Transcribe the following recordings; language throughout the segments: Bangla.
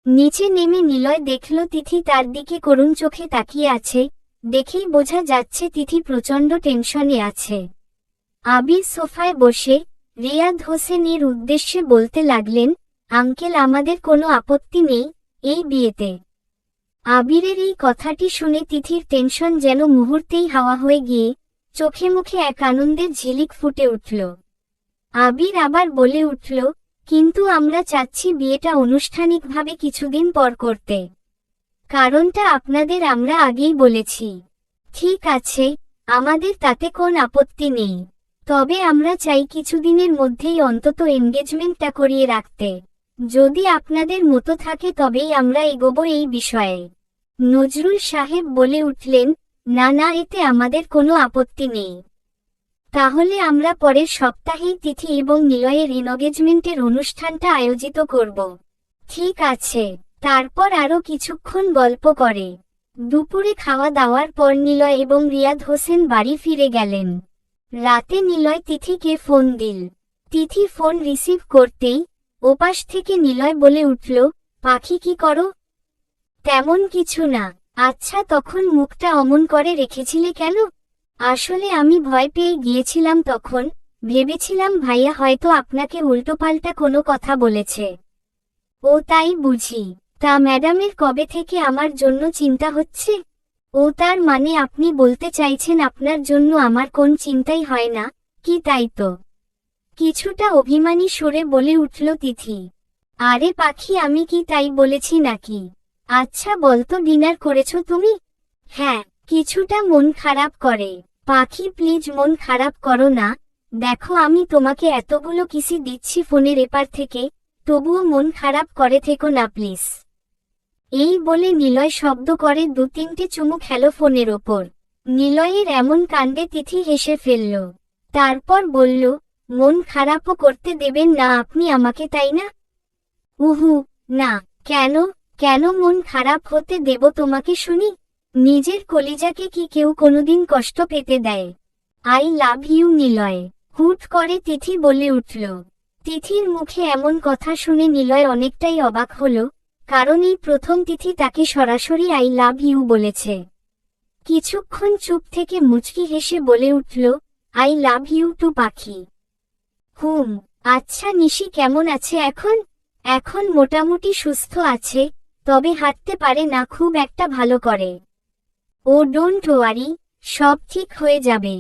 নিচে নেমে নিলয় দেখল তিথি তার দিকে করুণ চোখে তাকিয়ে আছে। দেখেই বোঝা যাচ্ছে তিথি প্রচণ্ড টেনশনে আছে। আবির সোফায় বসে রিয়াদ হোসেনের উদ্দেশ্যে বলতে লাগলেন, আঙ্কেল, আমাদের কোনো আপত্তি নেই এই বিয়েতে। আবিরের এই কথাটি শুনে তিথির টেনশন যেন মুহূর্তেই হাওয়া হয়ে গিয়ে চোখে মুখে এক আনন্দের ঝিলিক ফুটে উঠল। আবির আবার বলে উঠল, কিন্তু আমরা চাচ্ছি বিয়েটা আনুষ্ঠানিকভাবে কিছুদিন পর করতে। কারণটা আপনাদের আমরা আগেই বলেছি। ঠিক আছে, আমাদের তাতে কোন আপত্তি নেই, তবে আমরা চাই কিছুদিনের মধ্যেই অন্তত এনগেজমেন্টটা করিয়ে রাখতে। যদি আপনাদের মতো থাকে তবেই আমরা এগোবো এই বিষয়ে। নজরুল সাহেব বলে উঠলেন, না না, এতে আমাদের কোনো আপত্তি নেই। তাহলে আমরা পরের সপ্তাহেই তিথি এবং নিলয়ের এনগেজমেন্টের অনুষ্ঠানটা আয়োজিত করব। ঠিক আছে। তারপর আরও কিছুক্ষণ গল্প করে দুপুরে খাওয়া দাওয়ার পর নিলয় এবং রিয়াদ হোসেন বাড়ি ফিরে গেলেন। রাতে নিলয় তিথিকে ফোন দিল। তিথি ফোন রিসিভ করতেই ওপাশ থেকে নিলয় বলে উঠল, পাখি, কি করো? তেমন কিছু না। আচ্ছা, তখন মুখটা অমন করে রেখেছিলে কেন? আসলে আমি ভয় পেয়ে গিয়েছিলাম, তখন ভেবেছিলাম ভাইয়া হয়তো আপনাকে উল্টোপাল্টা কোনো কথা বলেছে। ও তাই বুঝি। তা ম্যাডামের কবে থেকে আমার জন্য চিন্তা হচ্ছে? ও, তার মানে আপনি বলতে চাইছেন আপনার জন্য আমার কোন চিন্তাই হয় না কি, তাই তো? কিছুটা অভিমানী সুরে বলে উঠল তিথি। আরে পাখি, আমি কি তাই বলেছি নাকি? আচ্ছা বলতো, ডিনার করেছো তুমি? হ্যাঁ, কিছুটা মন খারাপ করে। পাখি প্লিজ মন খারাপ করো না। দেখো, আমি তোমাকে এতগুলো কিসি দিচ্ছি ফোনের এপার থেকে, তবুও মন খারাপ করে থেকো না প্লিজ। এই বলে নিলয় শব্দ করে 2-3টে চুমু খেলো ফোনের ওপর। নিলয়ের এমন কাণ্ডে তিথি হেসে ফেলল। তারপর বলল, মন খারাপও করতে দেবেন না আপনি আমাকে, তাই না? উহু, না। কেন? কেন মন খারাপ হতে দেব তোমাকে শুনি? নিজের কলিজাকে কি কেউ কোনোদিন কষ্ট পেতে দেয়? আই লাভ ইউ নিলয়, হুট করে তিথি বলে উঠল। তিথির মুখে এমন কথা শুনে নিলয় অনেকটাই অবাক হল, কারণ এই প্রথম তিথি তাকে সরাসরি আই লাভ ইউ বলেছে। কিছুক্ষণ চুপ থেকে মুচকি হেসে বলে উঠল, আই লাভ ইউ টু পাখি। আচ্ছা, নিশি কেমন আছে এখন? এখন মোটামুটি সুস্থ আছে, তবে হাঁটতে পারে না খুব একটা ভালো করে। ও ডোন্ট ওয়ারি, সব ঠিক হয়ে যাবে।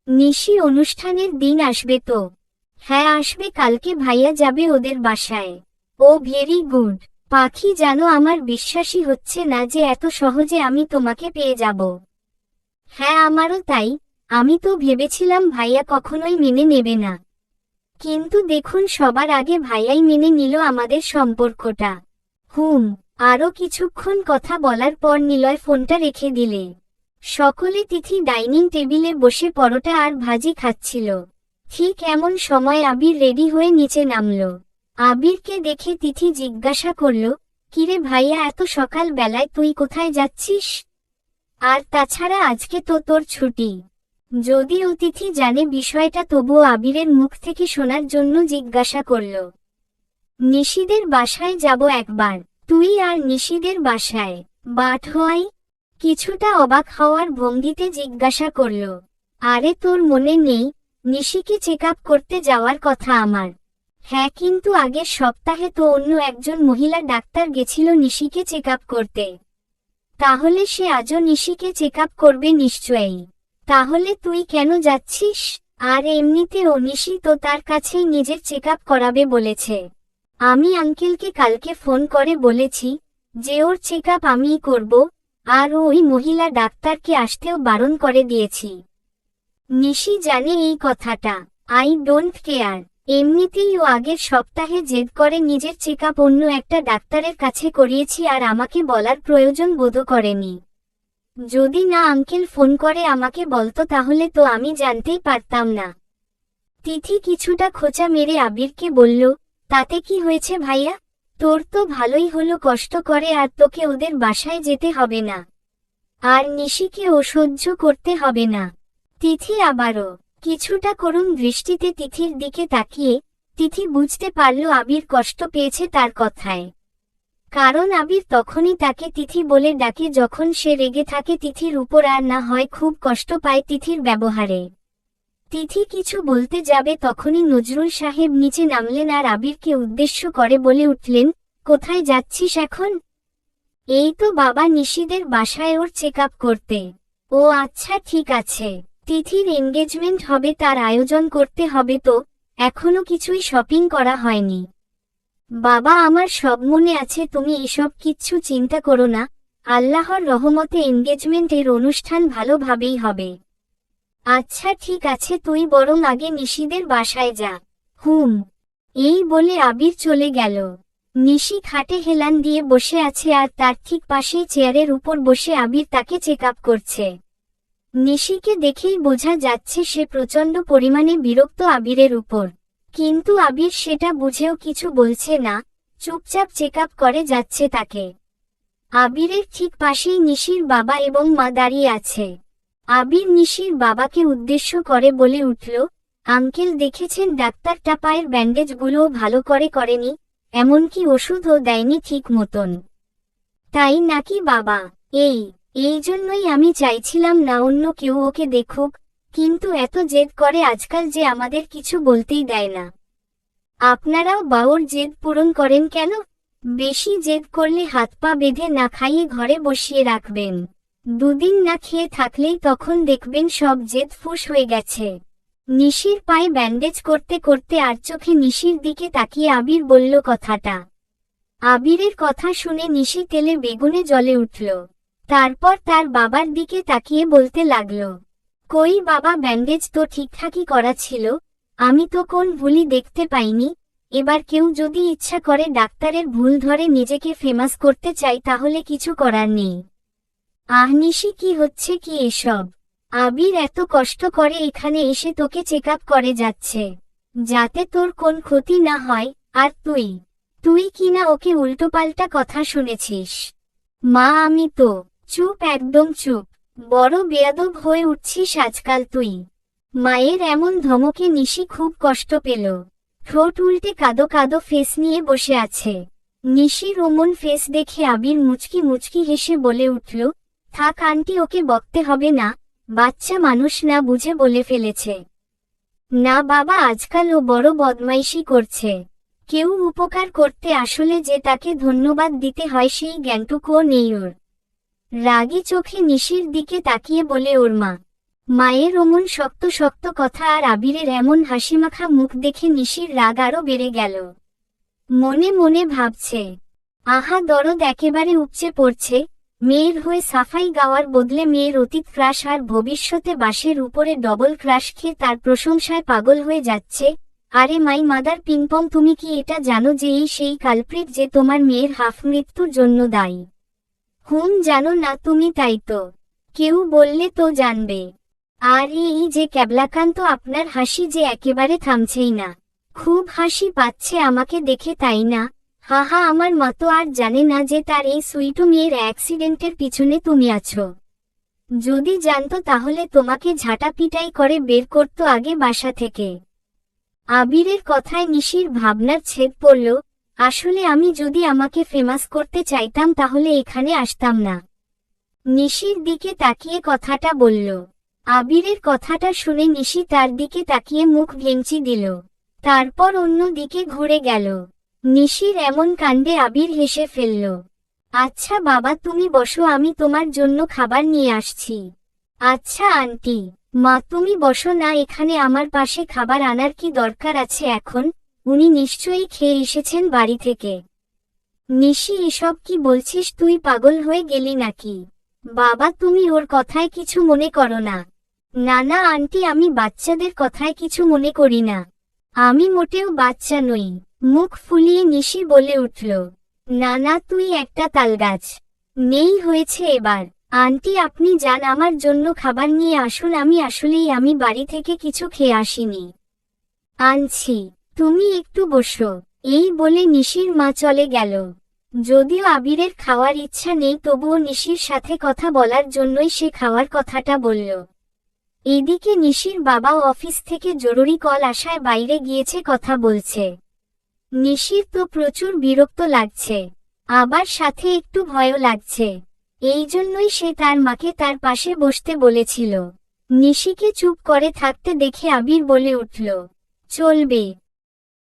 নিশি, অনুষ্ঠানের দিন আসবে তো? হ্যাঁ আসবে, কালকে ভাইয়া যাবে ওদের বাসায়। ও ভেরি গুড। পাখি, জানো আমার বিশ্বাসই হচ্ছে না যে এত সহজে আমি তোমাকে পেয়ে যাব। হ্যাঁ আমারও তাই। আমি তো ভেবেছিলাম ভাইয়া কখনোই মেনে নেবে না, কিন্তু দেখুন সবার আগে ভাইয়াই মেনে নিল আমাদের সম্পর্কটা। আরও কিছুক্ষণ কথা বলার পর নিলয় ফোনটা রেখে দিলে। সকলে তিথি ডাইনিং টেবিলে বসে পরোটা আর ভাজি খাচ্ছিল। ঠিক এমন সময় আবির রেডি হয়ে নিচে নামল। আবিরকে দেখে তিথি জিজ্ঞাসা করল, কিরে ভাইয়া, এত সকাল বেলায় তুই কোথায় যাচ্ছিস? আর তাছাড়া আজকে তো তোর ছুটি। যদিও তিথি জানে বিষয়টা, তবুও আবিরের মুখ থেকে শোনার জন্য জিজ্ঞাসা করল। নিশিদের বাসায় যাব একবার। তুই আর নিশিদের বাসায়? But why? কিছুটা অবাক হওয়ার ভঙ্গিতে জিজ্ঞাসা করল। আরে তোর মনে নেই, নিশিকে চেক আপ করতে যাওয়ার কথা আমার? হ্যাঁ, কিন্তু আগের সপ্তাহে তো অন্য একজন মহিলা ডাক্তার গেছিল নিশিকে চেক আপ করতে। তাহলে সে আজও নিশিকে চেক আপ করবে নিশ্চয়ই। তাহলে তুই কেন যাচ্ছিস? আর এমনিতেও নিশি তো তার কাছেই নিজের চেক আপ করাবে বলেছে। আমি আঙ্কেলকে কালকে ফোন করে বলেছি যে ওর চেক আপ আমিই করব, আর ওই মহিলা ডাক্তারকে আসতেও বারণ করে দিয়েছি। নিশি জানে এই কথাটা। I don't care. এমনিতেই ও আগের সপ্তাহে জেদ করে নিজের চেক আপ অন্য একটা ডাক্তারের কাছে করিয়েছি, আর আমাকে বলার প্রয়োজন বোধ করেনি। যদি না আঙ্কেল ফোন করে আমাকে বলতো তাহলে তো আমি জানতেই পারতাম না। তিথি কিছুটা খোঁচা মেরে আবিরকে বলল, তাতে কি হয়েছে ভাইয়া? তোর তো ভালোই হলো, কষ্ট করে আর তোকে ওদের বাসায় যেতে হবে না, আর নিশিকে অসহ্য করতে হবে না। তিথি আবারও কিছুটা করুণ দৃষ্টিতে তিথির দিকে তাকিয়ে তিথি বুঝতে পারল আবির কষ্ট পেয়েছে তার কথায়। কারণ আবির তখনই তাকে তিথি বলে ডাকে যখন সে রেগে থাকে তিথির উপর আর না হয় খুব কষ্ট পায় তিথির ব্যবহারে। তিথি কিছু বলতে যাবে তখনই নজরুল সাহেব নিচে নামলেন আর আবিরকে উদ্দেশ্য করে বলে উঠলেন, কোথায় যাচ্ছিস এখন? এই তো বাবা নিশিদের বাসায় ওর চেক আপ করতে। ও আচ্ছা ঠিক আছে। তিথির এনগেজমেন্ট হবে তার আয়োজন করতে হবে তো, এখনো কিছুই শপিং করা হয়নি। বাবা আমার সব মনে আছে, তুমি এসব কিচ্ছু চিন্তা করো না, আল্লাহর রহমতে এনগেজমেন্টের অনুষ্ঠান ভালোভাবেই হবে। আচ্ছা ঠিক আছে, তুই বরং আগে নিশিদের বাসায় যা। এই বলে আবির চলে গেল। নিশি খাটে হেলান দিয়ে বসে আছে আর তার ঠিক পাশেই চেয়ারের উপর বসে আবির তাকে চেক আপ করছে। নিশিকে দেখেই বোঝা যাচ্ছে সে প্রচণ্ড পরিমাণে বিরক্ত আবিরের উপর, কিন্তু আবির সেটা বুঝেও কিছু বলছে না, চুপচাপ চেক আপ করে যাচ্ছে তাকে। আবিরের ঠিক পাশেই নিশির বাবা এবং মা দাঁড়িয়ে আছে। আবির নিশির বাবাকে উদ্দেশ্য করে বলে উঠল, আঙ্কেল দেখেছেন ডাক্তারটা পায়ের ব্যান্ডেজগুলোও ভালো করে করেনি, এমনকি ওষুধও দেয়নি ঠিক মতন। তাই নাকি বাবা? এই জন্যই আমি চাইছিলাম না অন্য কেউ ওকে দেখুক, কিন্তু এত জেদ করে আজকাল যে আমাদের কিছু বলতেই দেয় না। আপনারাও বাওর জেদ পূরণ করেন কেন? বেশি জেদ করলে হাত পা বেঁধে না খাইয়ে ঘরে বসিয়ে রাখবেন। দুদিন না খেয়ে থাকলেই তখন দেখবেন সব জেদ ফুস হয়ে গেছে। নিশির পায়ে ব্যান্ডেজ করতে করতে আর চোখে নিশির দিকে তাকিয়ে আবির বলল কথাটা। আবিরের কথা শুনে নিশি তেলে বেগুনে জ্বলে উঠল। তারপর তার বাবার দিকে তাকিয়ে বলতে লাগল, কই বাবা, ব্যান্ডেজ তো ঠিকঠাকই করা ছিল, আমি তো কোন ভুলই দেখতে পাইনি। এবার কেউ যদি ইচ্ছা করে ডাক্তারের ভুল ধরে নিজেকে ফেমাস করতে চাই তাহলে কিছু করার নেই। নিশি কি হচ্ছে কি এসব? আবির এত কষ্ট করে এখানে এসে তোকে চেক আপ করে যাচ্ছে, যাতে তোর কোন ক্ষতি না হয়, আর তুই কিনা ওকে উল্টোপাল্টা কথা শুনেছিস। মা আমি তো চুপ, একদম চুপ। বড় বেয়াদব হয়ে উঠছিস আজকাল তুই। মায়ের এমন ধমকে নিশি খুব কষ্ট পেল। ঠোঁট উল্টে কাদো কাদো ফেস নিয়ে বসে আছে। নিশির ওমন ফেস দেখে আবির মুচকি মুচকি হেসে বলে উঠল, থাক আন্টি, ওকে বকতে হবে না, বাচ্চা মানুষ না বুঝে বলে ফেলেছে। না বাবা, আজকাল ও বড় বদমাইশি করছে। কেউ উপকার করতে আসলে যে তাকে ধন্যবাদ দিতে হয় সেই জ্ঞানটুকুও নেই ওর। রাগী চোখে নিশির দিকে তাকিয়ে বলে ওর মা। মায়ের অমন শক্ত শক্ত কথা আর আবিরের এমন হাসিমাখা মুখ দেখে নিশির রাগ আরও বেড়ে গেল। মনে মনে ভাবছে, আহা দরদ একেবারে উপচে পড়ছে, মেয়ের হয়ে সাফাই গাওয়ার বদলে মেয়ের অতীত ক্রাশ আর ভবিষ্যতে বাসের উপরে ডবল ক্রাশ খেয়ে তার প্রশংসায় পাগল হয়ে যাচ্ছে। আরে মাই মাদার পিংপং, তুমি কি এটা জানো যে এই সেই কালপ্রিট যে তোমার মেয়ের হাফ মৃত্যুর জন্য দায়ী? জানো না তুমি? তাই তো, কেউ বললে তো জানবে। আর এই যে ক্যাবলাকান্ত, আপনার হাসি যে একেবারে থামছেই না। খুব হাসি পাচ্ছে আমাকে দেখে, তাই না? হাহা, আমার মা তো আর জানে না যে তার এই সুইটু মেয়ের অ্যাক্সিডেন্টের পিছনে তুমি আছো। যদি জানতো তাহলে তোমাকে ঝাঁটা পিটাই করে বের করতো আগে বাসা থেকে। আবিরের কথায় নিশির ভাবনার ছেদ পড়ল। আসলে আমি যদি আমাকে ফেমাস করতে চাইতাম তাহলে এখানে আসতাম না। নিশির দিকে তাকিয়ে কথাটা বলল। আবিরের কথাটা শুনে নিশি তার দিকে তাকিয়ে মুখ ভেঙচি দিল, তারপর অন্য দিকে ঘুরে গেল। নিশির এমন কাণ্ডে আবির হেসে ফেলল। আচ্ছা বাবা তুমি বসো, আমি তোমার জন্য খাবার নিয়ে আসছি। আচ্ছা আন্টি। মা তুমি বসো না এখানে, আমার পাশে খাবার আনার কি দরকার আছে এখন? উনি নিশ্চয়ই খেয়ে এসেছেন বাড়ি থেকে। নিশি এসব কি বলছিস? তুই পাগল হয়ে গেলি নাকি? বাবা তুমি ওর কথায় কিছু মনে করো না। না না আন্টি, আমি বাচ্চাদের কথায় কিছু মনে করি না। আমি মোটেও বাচ্চা নই। মুখ ফুলিয়ে নিশি বলে উঠল। না না, তুই একটা তালগাছ। নেই হয়েছে এবার। আন্টি আপনি যান, আমার জন্য খাবার নিয়ে আসুন, আমি বাড়ি থেকে কিছু খেয়ে আসিনি। আনছি, তুমি একটু বসো। এই বলে নিশির মা চলে গেল। যদিও আবিরের খাওয়ার ইচ্ছা নেই তবুও নিশির সাথে কথা বলার জন্যই সে খাওয়ার কথাটা বলল। এদিকে নিশির বাবাও অফিস থেকে জরুরি কল আসায় বাইরে গিয়েছে কথা বলছে। নিশির তো প্রচুর বিরক্ত লাগছে। আবার সাথে একটু ভয়ও লাগছে। এই জন্যই সে তার মাকে তার পাশে বসতে বলেছিল। নিশিকে চুপ করে থাকতে দেখে আবির বলে উঠল, চলবে।